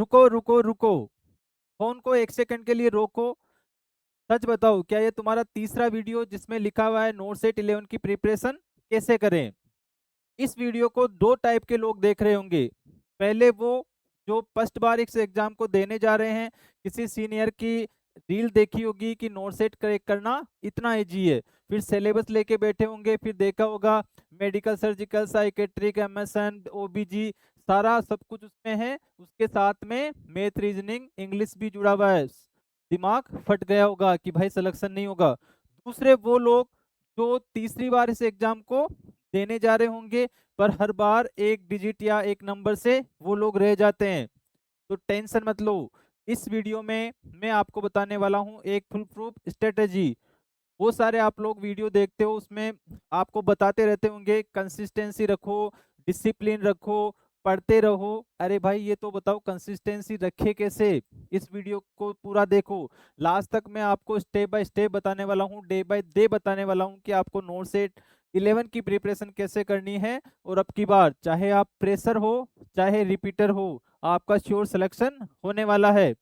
रुको रुको रुको, फोन को एक सेकंड के लिए रोको। सच बताओ, क्या ये तुम्हारा तीसरा वीडियो जिसमें लिखा हुआ है नोट सेट 11 की प्रिपरेशन कैसे करें? इस वीडियो को दो टाइप के लोग देख रहे होंगे। पहले वो जो फर्स्ट बार इस एग्जाम को देने जा रहे हैं, किसी सीनियर की रील देखी होगी कि नोट सेट क्रैक करना इतना इजी है, फिर सिलेबस लेके बैठे होंगे, फिर देखा होगा मेडिकल, सर्जिकल, साइकेट्रिक, एमएसएन, ओबीजी, सारा सब कुछ उसमें है, उसके साथ में मैथ, रीजनिंग, इंग्लिश भी जुड़ा हुआ है। दिमाग फट गया होगा कि भाई सिलेक्शन नहीं होगा। दूसरे वो लोग जो तीसरी बार इस एग्जाम को देने जा रहे होंगे, पर हर बार एक डिजिट या एक नंबर से वो लोग रह जाते हैं। तो टेंशन मत लो, इस वीडियो में मैं आपको बताने वाला हूं एक फुल प्रूफ स्ट्रेटेजी। वो सारे आप लोग वीडियो देखते हो, उसमें आपको बताते रहते होंगे कंसिस्टेंसी रखो, डिसिप्लिन रखो, पढ़ते रहो। अरे भाई ये तो बताओ कंसिस्टेंसी रखे कैसे? इस वीडियो को पूरा देखो, लास्ट तक मैं आपको स्टेप बाय स्टेप बताने वाला हूँ, डे बाय डे बताने वाला हूँ कि आपको नोट सेट 11 की प्रिपरेशन कैसे करनी है। और अब की बार चाहे आप प्रेशर हो चाहे रिपीटर हो, आपका श्योर सिलेक्शन होने वाला है।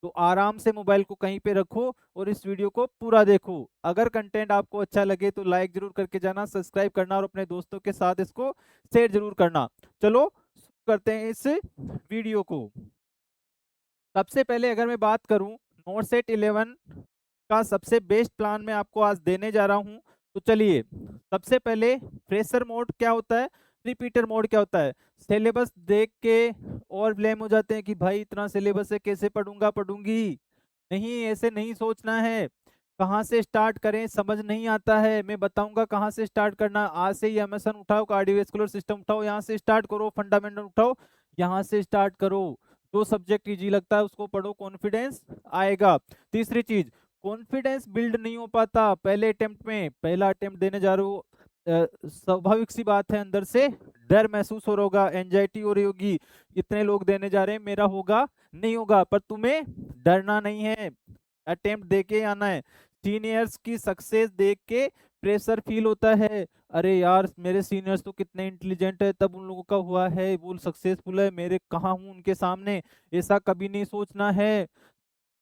तो आराम से मोबाइल को कहीं पे रखो और इस वीडियो को पूरा देखो। अगर कंटेंट आपको अच्छा लगे तो लाइक जरूर करके जाना, सब्सक्राइब करना और अपने दोस्तों के साथ इसको शेयर जरूर करना। चलो शुरू करते हैं इस वीडियो को। सबसे पहले अगर मैं बात करूं नोट सेट 11 का सबसे बेस्ट प्लान मैं आपको आज देने जा रहा हूं, तो चलिए सबसे पहले फ्रेशर मोड क्या होता है, रिपीटर मोड क्या होता है। सिलेबस देख के और ब्लेम हो जाते हैं कि भाई इतना सिलेबस है कैसे पढ़ूंगा पढ़ूंगी। नहीं, ऐसे नहीं सोचना है। कहाँ से स्टार्ट करें समझ नहीं आता है, मैं बताऊंगा कहाँ से स्टार्ट करना। आज से ही एमएसएन उठाओ, कार्डियोवैस्कुलर सिस्टम उठाओ, यहाँ से स्टार्ट करो, फंडामेंटल उठाओ, यहाँ से स्टार्ट करो। जो सब्जेक्ट इजी लगता है उसको पढ़ो, कॉन्फिडेंस आएगा। तीसरी चीज, कॉन्फिडेंस बिल्ड नहीं हो पाता पहले अटेम्प्ट में। पहला अटेम्प्ट देने जा रहे हो, स्वाभाविक सी बात है अंदर से डर महसूस हो रहा होगा, एंजाइटी हो रही होगी, इतने लोग देने जा रहे हैं, मेरा होगा नहीं होगा। पर तुम्हें डरना नहीं है, अटेम्प्ट देके आना है। सीनियर्स की सक्सेस देख के प्रेशर फील होता है, अरे यार मेरे सीनियर्स तो कितने इंटेलिजेंट है, तब उन लोगों का हुआ है, वो सक्सेसफुल है, मेरे कहाँ हूँ उनके सामने। ऐसा कभी नहीं सोचना है।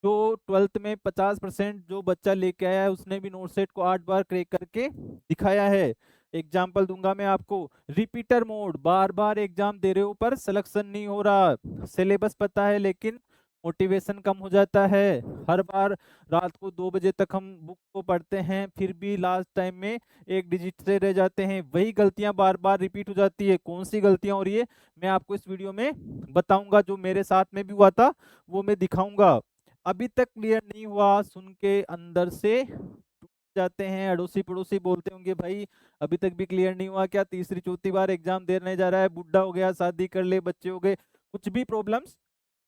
जो 12th में 50% जो बच्चा लेके आया है उसने भी नोट सेट को 8 बार क्रैक करके दिखाया है। एग्जाम्पल दूंगा मैं आपको, रिपीटर मोड, बार बार एग्जाम दे रहे हो पर सिलेक्शन नहीं हो रहा, सिलेबस पता है लेकिन मोटिवेशन कम हो जाता है। हर बार रात को 2 बजे तक हम बुक को पढ़ते हैं, फिर भी लास्ट टाइम में एक डिजिट से रह जाते हैं, वही गलतियां बार बार रिपीट हो जाती है। कौन सी गलतियां हो रही है मैं आपको इस वीडियो में बताऊंगा, जो मेरे साथ में भी हुआ था वो मैं दिखाऊंगा। अभी तक क्लियर नहीं हुआ सुन के अंदर से टूट जाते हैं, अड़ोसी पड़ोसी बोलते होंगे भाई अभी तक भी क्लियर नहीं हुआ क्या, तीसरी चौथी बार एग्जाम देने जा रहा है, बुढ़ा हो गया, शादी कर ले, बच्चे हो गए, कुछ भी प्रॉब्लम्स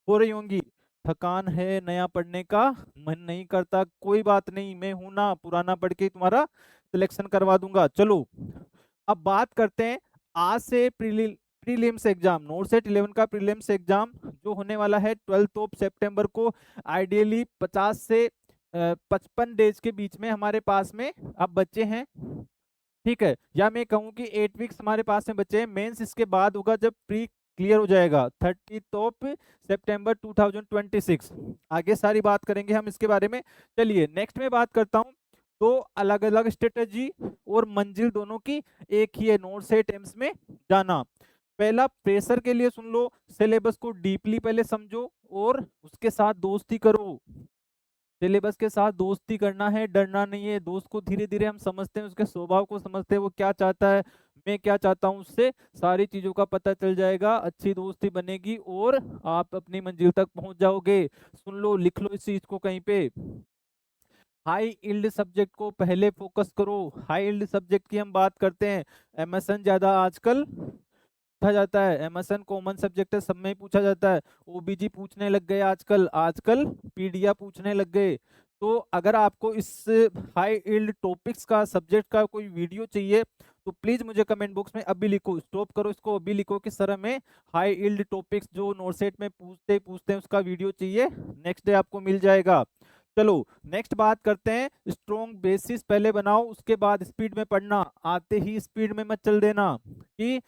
हो रही होंगी। थकान है, नया पढ़ने का मन नहीं करता, कोई बात नहीं, मैं हूं ना, पुराना पढ़ के ही तुम्हारा सिलेक्शन करवा दूंगा। चलो अब बात करते हैं आज से प्रीलिम्स एग्जाम, नोट सेट 11 का प्रीलिम्स एग्जाम जो होने वाला है 12 सितंबर को। आइडियली 50 से 55 डेज के बीच में हमारे पास में अब बच्चे हैं, ठीक है, या मैं कहूँ कि 8 वीक्स हमारे पास में बच्चे हैं। मेंस इसके बाद होगा जब प्री क्लियर हो जाएगा 30 सितंबर 2026। आगे सारी बात करेंगे हम इसके बारे में। चलिए नेक्स्ट में बात करता हूँ, दो अलग अलग स्ट्रेटजी और मंजिल दोनों की एक ही है नोट सेट एम्स में जाना। पहला प्रेशर के लिए सुन लो, सिलेबस को डीपली पहले समझो और उसके साथ दोस्ती करो। सिलेबस के साथ दोस्ती करना है, डरना नहीं है। दोस्त को धीरे धीरे हम समझते हैं, उसके स्वभाव को समझते हैं, वो क्या चाहता है, मैं क्या चाहता हूँ, उससे सारी चीजों का पता चल जाएगा, अच्छी दोस्ती बनेगी और आप अपनी मंजिल तक पहुंच जाओगे। सुन लो, लिख लो इस चीज को कहीं पे। हाई इल्ड सब्जेक्ट को पहले फोकस करो। हाई इल्ड सब्जेक्ट की हम बात करते हैं, एमएसएन ज्यादा आजकल पूछा जाता है, एमएसएन कॉमन सब्जेक्ट है, सब में ही पूछा जाता है। ओबीजी पूछने लग गए आजकल, आजकल पीडिया पूछने लग गए। तो अगर आपको इस हाई इल्ड टॉपिक्स का सब्जेक्ट का कोई वीडियो चाहिए तो प्लीज मुझे कमेंट बॉक्स में अभी लिखो, स्टॉप करो इसको, अभी लिखो कि सर हमें हाई इल्ड टॉपिक्स जो नोटसेट में पूछते पूछते हैं उसका वीडियो चाहिए, नेक्स्ट डे आपको मिल जाएगा। चलो नेक्स्ट बात करते हैं, स्ट्रॉन्ग बेसिस पहले बनाओ, उसके बाद स्पीड में पढ़ना। आते ही स्पीड में मत चल देना कि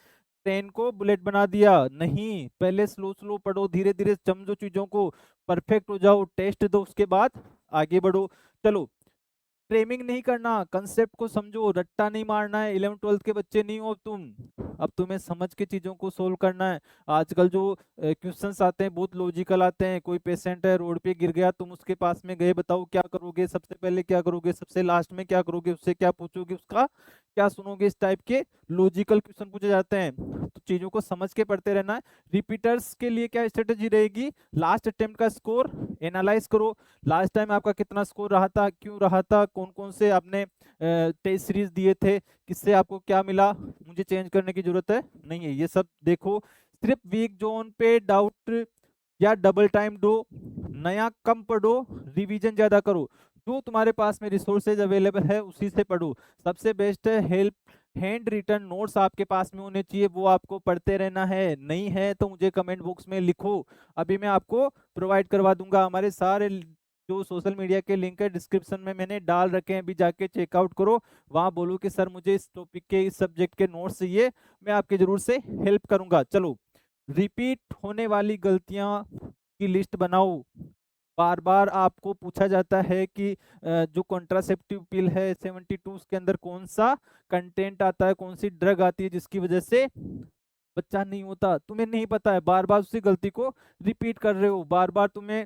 ट्रेन को बुलेट बना दिया, नहीं, पहले स्लो स्लो पढ़ो, धीरे धीरे समझो चीजों को, परफेक्ट हो जाओ, टेस्ट दो, उसके बाद आगे बढ़ो। चलो, फ्रेमिंग नहीं करना, कंसेप्ट को समझो, रट्टा नहीं मारना है, 11th 12th के बच्चे नहीं हो तुम। अब तुम्हें समझ के चीजों को सोल्व करना है। आजकल जो क्वेश्चंस आते हैं बहुत लॉजिकल आते हैं। कोई पेशेंट है रोड पे गिर गया, तुम उसके पास में गए, बताओ क्या करोगे, सबसे पहले क्या करोगे, सबसे लास्ट में क्या करोगे, उससे क्या पूछोगे, उसका क्या सुनोगे, इस टाइप के लॉजिकल क्वेश्चन पूछे जाते हैं। तो चीजों को समझ के पढ़ते रहना है। रिपीटर्स के लिए क्या स्ट्रेटेजी रहेगी, लास्ट अटेम्प्ट का स्कोर एनालाइज करो, लास्ट टाइम आपका कितना स्कोर रहा था, क्यों रहा था, कौन कौन से आपने टेस्ट सीरीज दिए थे, किससे आपको क्या मिला, मुझे चेंज करने की जरूरत है नहीं है, ये सब देखो। सिर्फ वीक जोन पे डाउट या डबल टाइम दो, नया कम पढ़ो, रिवीजन ज्यादा करो, जो तुम्हारे पास में रिसोर्सेज अवेलेबल है उसी से पढ़ो। सबसे बेस्ट है हेल्प, हैंड रिटन नोट्स आपके पास में होने चाहिए, वो आपको पढ़ते रहना है। नहीं है तो मुझे कमेंट बॉक्स में लिखो, अभी मैं आपको प्रोवाइड करवा दूंगा। हमारे सारे जो सोशल मीडिया के लिंक है डिस्क्रिप्शन में मैंने डाल रखे हैं, अभी जाके चेकआउट करो। वहां बोलो कि सर मुझे इस टॉपिक के, इस सब्जेक्ट के नोट्स चाहिए, मैं आपके जरूर से हेल्प करूंगा। चलो, रिपीट होने वाली गलतियां की लिस्ट बनाओ। बार बार आपको पूछा जाता है कि जो कॉन्ट्रासेप्टिव पिल है 72 के अंदर कौन सा कंटेंट आता है, कौन सी ड्रग आती है जिसकी वजह से बच्चा नहीं होता, तुम्हें नहीं पता है, बार बार उसी गलती को रिपीट कर रहे हो, बार बार तुम्हें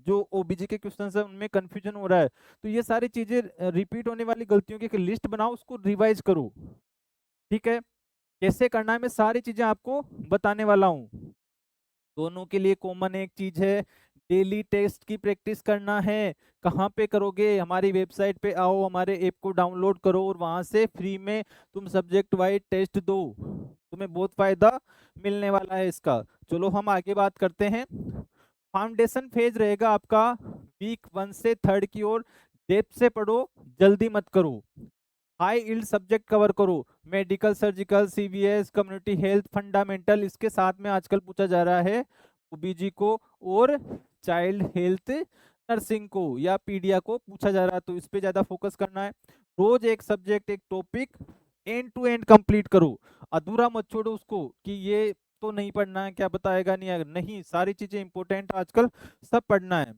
जो ओबीजी के क्वेश्चंस है उनमें कंफ्यूजन हो रहा है। तो ये सारी चीजें रिपीट होने वाली गलतियों की एक लिस्ट बनाओ, उसको रिवाइज करो। ठीक है, कैसे करना है मैं सारी चीजें आपको बताने वाला हूँ। दोनों के लिए कॉमन एक चीज है, डेली टेस्ट की प्रैक्टिस करना है। कहाँ पे करोगे, हमारी वेबसाइट पे आओ, हमारे ऐप को डाउनलोड करो और वहां से फ्री में तुम सब्जेक्ट वाइज टेस्ट दो, तुम्हें बहुत फायदा मिलने वाला है इसका। चलो हम आगे बात करते हैं। फाउंडेशन फेज रहेगा आपका वीक 1 से 3rd की ओर, डेप्थ से पढ़ो, जल्दी मत करो, हाई इल्ड सब्जेक्ट कवर करो, medical, surgical, CVS, community health, fundamental, इसके साथ में आजकल पूछा जा रहा है ओबीजी को और चाइल्ड हेल्थ नर्सिंग को या पीडिया को पूछा जा रहा है, तो इस पे ज्यादा फोकस करना है। रोज एक सब्जेक्ट, एक topic end to end complete करो, अधूरा मत छोड़ो उसको कि ये तो नहीं पढ़ना है, क्या बताएगा नहीं आएगा, नहीं, सारी चीजें इंपॉर्टेंट आजकल सब पढ़ना है।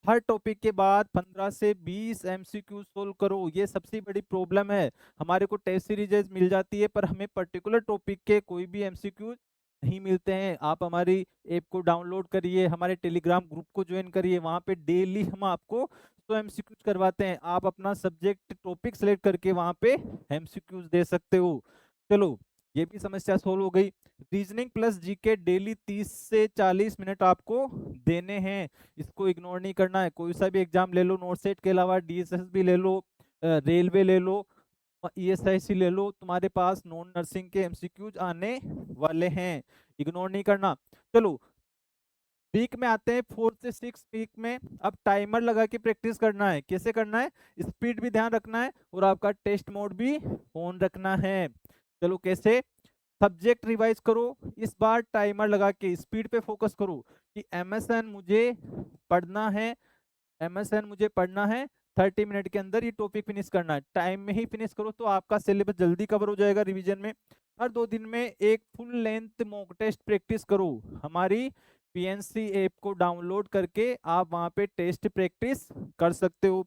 हर टॉपिक के बाद 15 से 20 एमसीक्यू सोल्व करो, ये सबसे बड़ी प्रॉब्लम है। हमारे को टेस्ट सीरीजेस मिल जाती है पर हमें पर्टिकुलर टॉपिक के कोई भी एमसीक्यू नहीं मिलते हैं। आप हमारी ऐप को डाउनलोड करिए, हमारे टेलीग्राम ग्रुप को ज्वाइन करिए, वहां पे डेली हम आपको 100 एमसीक्यूज करवाते हैं। आप अपना सब्जेक्ट टॉपिक सेलेक्ट करके वहां पे एमसीक्यूज दे सकते हो। चलो, ये भी समस्या सोल्व हो गई। रीजनिंग प्लस जीके डेली 30 से 40 मिनट आपको देने हैं, इसको इग्नोर नहीं करना है। कोई सा भी एग्जाम ले लो, नोट सेट के अलावा डीएसएस भी ले लो, रेलवे ले लो, ईएसआईसी ले लो, तुम्हारे पास नॉन नर्सिंग के एमसीक्यूज आने वाले हैं, इग्नोर नहीं करना। चलो, वीक में आते हैं 4 से 6 वीक में। अब टाइमर लगा के प्रैक्टिस करना है, कैसे करना है, स्पीड भी ध्यान रखना है और आपका टेस्ट मोड भी ऑन रखना है। चलो कैसे, सब्जेक्ट रिवाइज करो, इस बार टाइमर लगा के स्पीड पे फोकस करो कि एमएसएन मुझे पढ़ना है, एमएसएन मुझे पढ़ना है, 30 मिनट के अंदर ये टॉपिक फिनिश करना है, टाइम में ही फिनिश करो तो आपका सिलेबस जल्दी कवर हो जाएगा रिवीजन में। हर 2 दिन में एक full length mock test practice करो, हमारी पीएनसी ऐप को डाउनलोड करके आप वहां पे टेस्ट प्रैक्टिस कर सकते हो।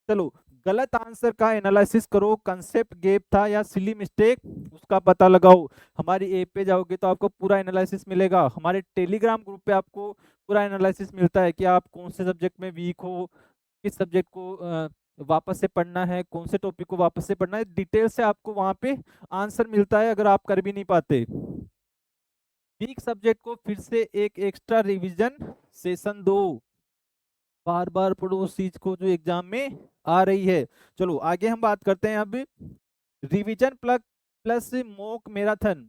चलो, गलत आंसर का एनालिसिस करो, कंसेप्ट गैप था या सिली मिस्टेक उसका पता लगाओ। हमारी ऐप पे जाओगे तो आपको पूरा एनालिसिस मिलेगा, हमारे टेलीग्राम ग्रुप पे आपको पूरा एनालिसिस मिलता है कि आप कौन से सब्जेक्ट में वीक हो, किस सब्जेक्ट को वापस से पढ़ना है, कौन से टॉपिक को वापस से पढ़ना है, डिटेल से आपको वहां पे आंसर मिलता है अगर आप कर भी नहीं पाते। वीक सब्जेक्ट को फिर से एक एक्स्ट्रा रिवीजन सेशन दो, बार बार पढ़ो उस चीज को जो एग्जाम में आ रही है। चलो आगे हम बात करते हैं अब रिवीजन प्लस मॉक मैराथन।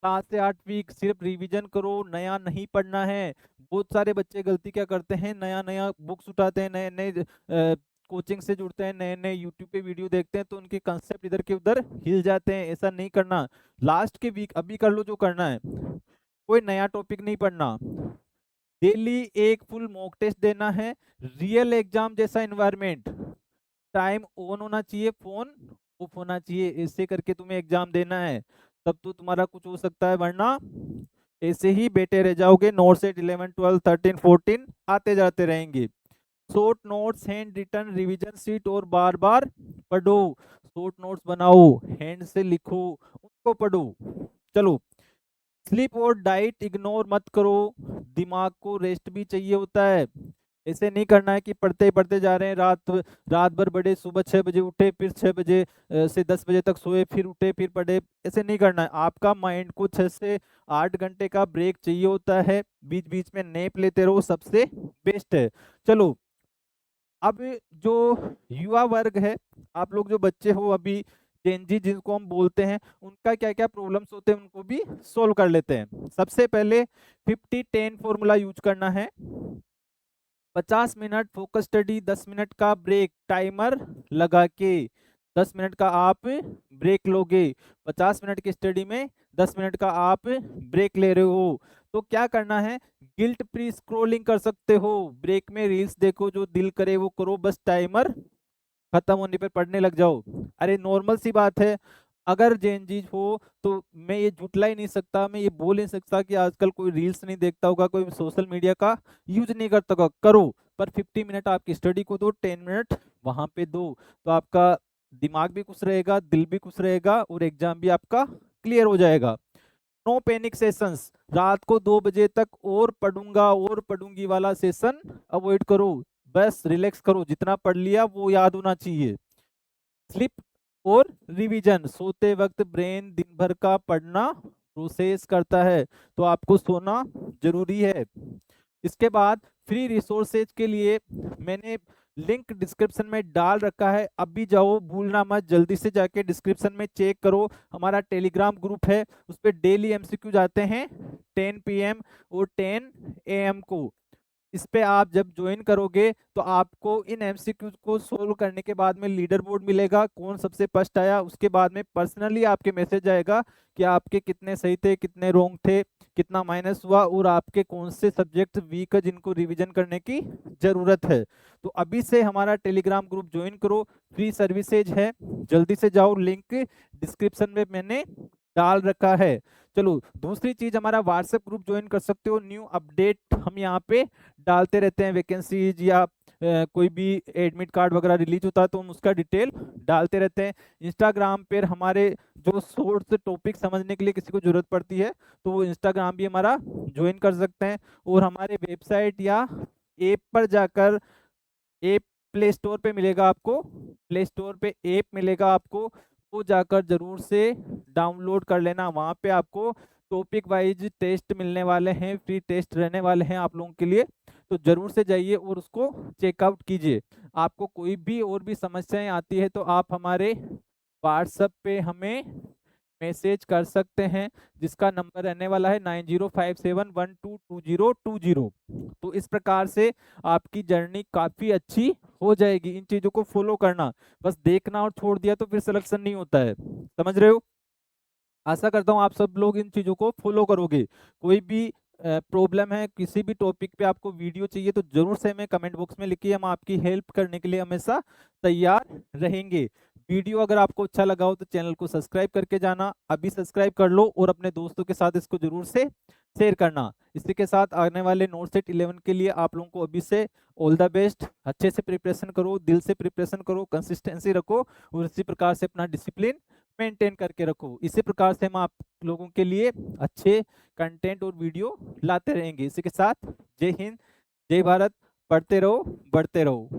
7 से 8 वीक सिर्फ रिवीजन करो, नया नहीं पढ़ना है। बहुत सारे बच्चे गलती क्या करते हैं, नया नया बुक्स उठाते हैं, नए नए कोचिंग से जुड़ते हैं, नए नए यूट्यूब पे वीडियो देखते हैं तो उनके कंसेप्ट इधर के उधर हिल जाते हैं, ऐसा नहीं करना। लास्ट के वीक अभी कर लो जो करना है, कोई नया टॉपिक नहीं पढ़ना, डेली एक फुल मॉक टेस्ट देना है, रियल एग्जाम जैसा एनवायरनमेंट, टाइम ऑन होना चाहिए, फोन ऑफ होना चाहिए, ऐसे करके तुम्हें एग्जाम देना है। तब तो तुम्हारा कुछ हो सकता है, वरना ऐसे ही बैठे रह जाओगे। नोट सेट 11 12 13 14 आते जाते रहेंगे। Short notes, hand written revision sheet और बार बार पढ़ो। शॉर्ट नोट्स बनाओ, हैंड से लिखो, उनको पढ़ो। चलो, स्लीप और डाइट इग्नोर मत करो, दिमाग को रेस्ट भी चाहिए होता है। ऐसे नहीं करना है कि पढ़ते ही पढ़ते जा रहे हैं, रात रात भर पढ़े, सुबह 6 बजे उठे, फिर 6 बजे से 10 बजे तक सोए, फिर उठे फिर पढ़े। ऐसे नहीं करना है। आपका माइंड को 6 से 8 घंटे का ब्रेक चाहिए होता है, बीच बीच में नैप लेते रहो, सबसे बेस्ट है। चलो, अब जो युवा वर्ग है, आप लोग जो बच्चे हो अभी, जेनजी जिनको हम बोलते हैं, उनका क्या क्या प्रॉब्लम्स होते हैं उनको भी सोल्व कर लेते हैं। सबसे पहले 50-10 फॉर्मूला यूज करना है। 50 मिनट फोकस स्टडी, 10 मिनट का ब्रेक, टाइमर लगा के 10 मिनट का आप ब्रेक लोगे। 50 मिनट की स्टडी में 10 मिनट का आप ब्रेक ले रहे हो, तो क्या करना है, गिल्ट फ्री स्क्रोलिंग कर सकते हो। ब्रेक में रील्स देखो, जो दिल करे वो करो, बस टाइमर खत्म होने पर पढ़ने लग जाओ। अरे नॉर्मल सी बात है। अगर जेनजी हो तो मैं ये झुटला ही नहीं सकता, मैं ये बोल नहीं सकता कि आजकल कोई रील्स नहीं देखता होगा, कोई सोशल मीडिया का यूज नहीं करता होगा। करो, पर 50 मिनट आपकी स्टडी को दो, 10 मिनट वहां पे दो, तो आपका दिमाग भी खुश रहेगा, दिल भी खुश रहेगा, और एग्जाम भी आपका क्लियर हो जाएगा। नो पैनिक सेशंस, रात को 2 बजे तक और पढ़ूंगा और पढ़ूंगी वाला सेशन अवॉइड करो। बस रिलैक्स करो, जितना पढ़ लिया वो याद होना चाहिए। स्लिप और रिवीजन, सोते वक्त ब्रेन दिन भर का पढ़ना प्रोसेस करता है, तो आपको सोना जरूरी है। इसके बाद फ्री रिसोर्सेज के लिए मैंने लिंक डिस्क्रिप्शन में डाल रखा है, अभी जाओ, भूलना मत, जल्दी से जाके डिस्क्रिप्शन में चेक करो। हमारा टेलीग्राम ग्रुप है, उस पर डेली एमसीक्यू जाते हैं 10 PM और 10 AM को। इस पे आप जब ज्वाइन करोगे तो आपको इन एमसीक्यूज को सोल्व करने के बाद में लीडर बोर्ड मिलेगा, कौन सबसे फर्स्ट आया। उसके बाद में पर्सनली आपके मैसेज आएगा कि आपके कितने सही थे, कितने रॉन्ग थे, कितना माइनस हुआ, और आपके कौन से सब्जेक्ट वीक है जिनको रिवीजन करने की जरूरत है। तो अभी से हमारा टेलीग्राम ग्रुप ज्वाइन करो, फ्री सर्विसेज है, जल्दी से जाओ, लिंक डिस्क्रिप्शन में मैंने डाल रखा है। चलो, दूसरी चीज, हमारा व्हाट्सएप ग्रुप ज्वाइन कर सकते हो। न्यू अपडेट हम यहाँ पे डालते रहते हैं, वैकेंसीज या कोई भी एडमिट कार्ड वगैरह रिलीज होता है तो हम उसका डिटेल डालते रहते हैं। इंस्टाग्राम पर हमारे जो सोर्स टॉपिक समझने के लिए किसी को जरूरत पड़ती है तो वो इंस्टाग्राम भी हमारा ज्वाइन कर सकते हैं। और हमारे वेबसाइट या ऐप पर जाकर, ऐप प्ले स्टोर पे मिलेगा आपको, प्ले स्टोर पे ऐप मिलेगा आपको, वो जाकर जरूर से डाउनलोड कर लेना। वहाँ पे आपको टॉपिक वाइज टेस्ट मिलने वाले हैं, फ्री टेस्ट रहने वाले हैं आप लोगों के लिए, तो जरूर से जाइए और उसको चेकआउट कीजिए। आपको कोई भी और भी समस्याएं आती है तो आप हमारे व्हाट्सएप पे हमें मैसेज कर सकते हैं, जिसका नंबर रहने वाला है 9057122020। तो इस प्रकार से आपकी जर्नी काफ़ी अच्छी हो जाएगी। इन चीज़ों को फॉलो करना, बस देखना और छोड़ दिया तो फिर सिलेक्शन नहीं होता है, समझ रहे हो। आशा करता हूँ आप सब लोग इन चीज़ों को फॉलो करोगे। कोई भी प्रॉब्लम है, किसी भी टॉपिक पे आपको वीडियो चाहिए तो जरूर से हमें कमेंट बॉक्स में लिखिए, हम आपकी हेल्प करने के लिए हमेशा तैयार रहेंगे। वीडियो अगर आपको अच्छा लगा हो तो चैनल को सब्सक्राइब करके जाना, अभी सब्सक्राइब कर लो, और अपने दोस्तों के साथ इसको जरूर से शेयर करना। इसी के साथ आने वाले नोट सेट 11 के लिए आप लोगों को अभी से ऑल द बेस्ट। अच्छे से प्रिपरेशन करो, दिल से प्रिपरेशन करो, कंसिस्टेंसी रखो, और इसी प्रकार से अपना डिसिप्लिन मेंटेन करके रखो। इसी प्रकार से हम आप लोगों के लिए अच्छे कंटेंट और वीडियो लाते रहेंगे। इसी के साथ जय हिंद, जय भारत, पढ़ते रहो, बढ़ते रहो।